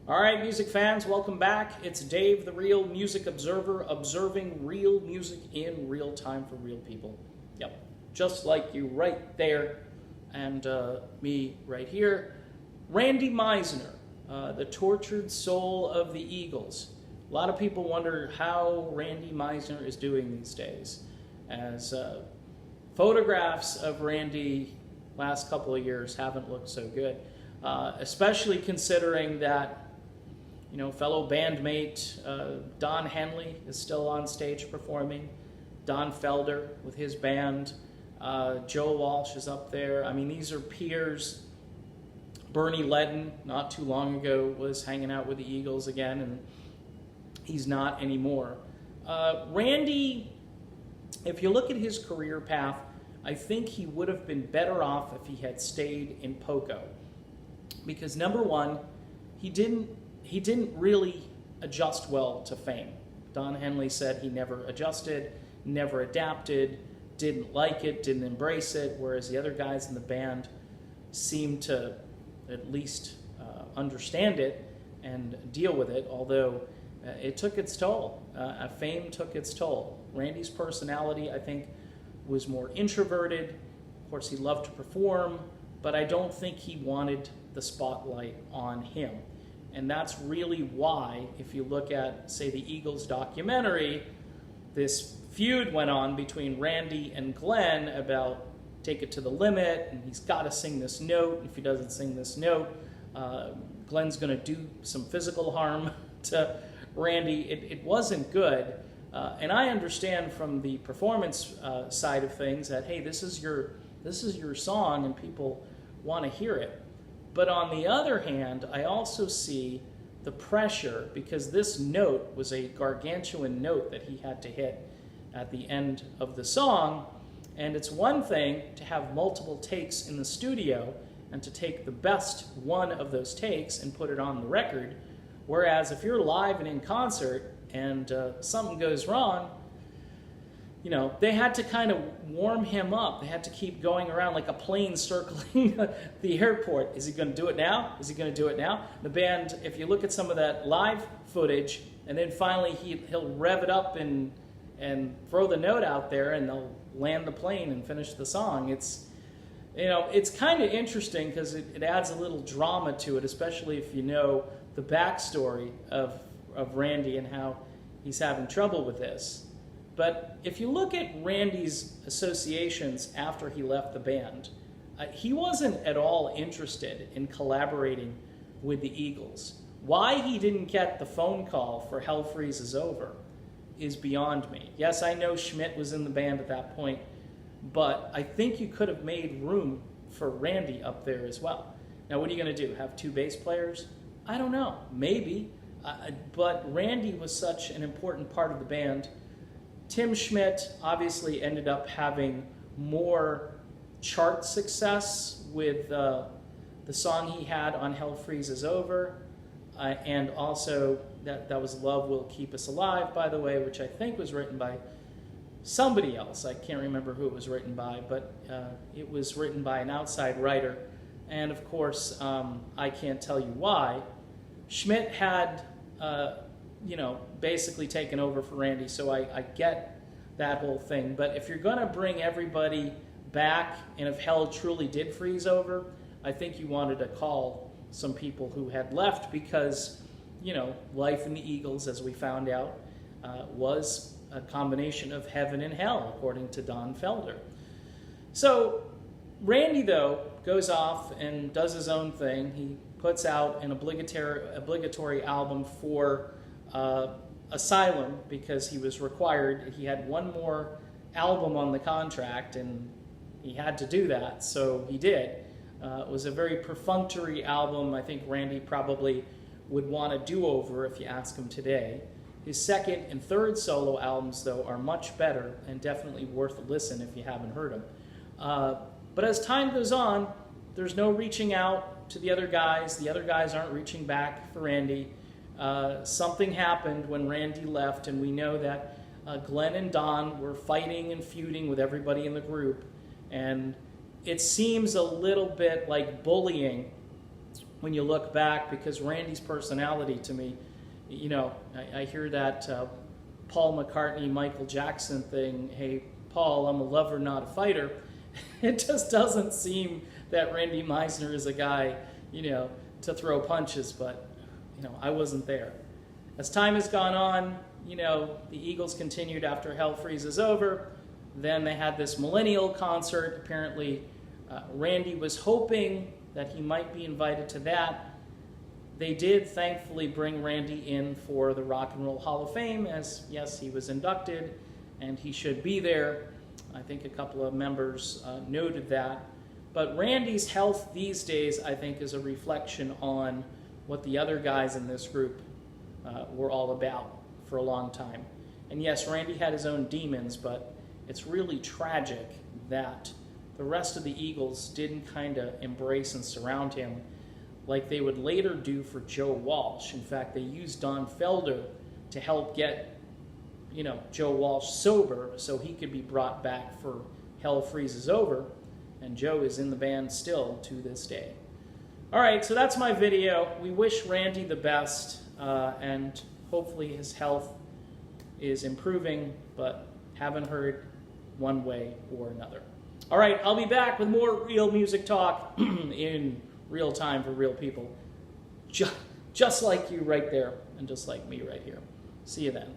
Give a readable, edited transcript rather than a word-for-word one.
All right, music fans, welcome back. It's Dave, the Real Music Observer, observing real music in real time for real people. Yep, just like you right there and me right here. Randy Meisner, the tortured soul of the Eagles. A lot of people wonder how Randy Meisner is doing these days, as photographs of Randy last couple of years haven't looked so good, especially considering that fellow bandmate Don Henley is still on stage performing. Don Felder with his band. Joe Walsh is up there. I mean, these are peers. Bernie Ledden, not too long ago, was hanging out with the Eagles again, and he's not anymore. Randy, if you look at his career path, I think he would have been better off if he had stayed in Poco. Because number one, he didn't really adjust well to fame. Don Henley said he never adjusted, never adapted, didn't like it, didn't embrace it, whereas the other guys in the band seemed to at least understand it and deal with it, although it took its toll. Fame took its toll. Randy's personality, I think, was more introverted. Of course, he loved to perform, but I don't think he wanted the spotlight on him. And that's really why, if you look at, say, the Eagles documentary, this feud went on between Randy and Glen about take it to the limit, and he's got to sing this note. If he doesn't sing this note, Glen's going to do some physical harm to Randy. It wasn't good. And I understand from the performance side of things that, hey, this is your song and people want to hear it. But on the other hand, I also see the pressure, because this note was a gargantuan note that he had to hit at the end of the song. And it's one thing to have multiple takes in the studio and to take the best one of those takes and put it on the record. Whereas if you're live and in concert and something goes wrong, they had to kind of warm him up. They had to keep going around like a plane circling the airport. Is he going to do it now? Is he going to do it now? The band, if you look at some of that live footage, and then finally he'll rev it up and throw the note out there, and they'll land the plane and finish the song. It's kind of interesting because it adds a little drama to it, especially if you know the backstory of Randy and how he's having trouble with this. But if you look at Randy's associations after he left the band, he wasn't at all interested in collaborating with the Eagles. Why he didn't get the phone call for Hell Freezes Over is beyond me. Yes, I know Schmidt was in the band at that point, but I think you could have made room for Randy up there as well. Now, what are you going to do? Have two bass players? I don't know. Maybe. But Randy was such an important part of the band. Tim Schmidt obviously ended up having more chart success with the song he had on Hell Freezes Over, and also that was Love Will Keep Us Alive, by the way, which I think was written by somebody else. I can't remember who it was written by, but it was written by an outside writer. And of course, I can't tell you why. Schmidt had basically taken over for Randy, so I get that whole thing. But if you're going to bring everybody back, and if Hell truly did freeze over, I think you wanted to call some people who had left because, life in the Eagles, as we found out, was a combination of heaven and hell, according to Don Felder. So Randy, though, goes off and does his own thing. He puts out an obligatory album for Asylum because he was required. He had one more album on the contract, and he had to do that, so he did. It was a very perfunctory album. I think Randy probably would want a do-over if you ask him today. His second and third solo albums, though, are much better and definitely worth a listen if you haven't heard them. But as time goes on, there's no reaching out to the other guys. The other guys aren't reaching back for Randy. Something happened when Randy left, and we know that Glen and Don were fighting and feuding with everybody in the group. And it seems a little bit like bullying when you look back, because Randy's personality to me, you know, I hear that Paul McCartney, Michael Jackson thing, hey, Paul, I'm a lover, not a fighter. It just doesn't seem that Randy Meisner is a guy, you know, to throw punches, but, you know, I wasn't there. As time has gone on, you know, the Eagles continued after Hell Freezes Over. Then they had this millennial concert. Apparently, Randy was hoping that he might be invited to that. They did thankfully bring Randy in for the Rock and Roll Hall of Fame, as yes, he was inducted and he should be there. I think a couple of members noted that. But Randy's health these days, I think, is a reflection on what the other guys in this group were all about for a long time. And yes, Randy had his own demons, but it's really tragic that the rest of the Eagles didn't kind of embrace and surround him like they would later do for Joe Walsh. In fact, they used Don Felder to help get, you know, Joe Walsh sober so he could be brought back for Hell Freezes Over, and Joe is in the band still to this day. All right, so that's my video. We wish Randy the best, and hopefully his health is improving, but haven't heard one way or another. All right, I'll be back with more real music talk in real time for real people. Just like you right there, and just like me right here. See you then.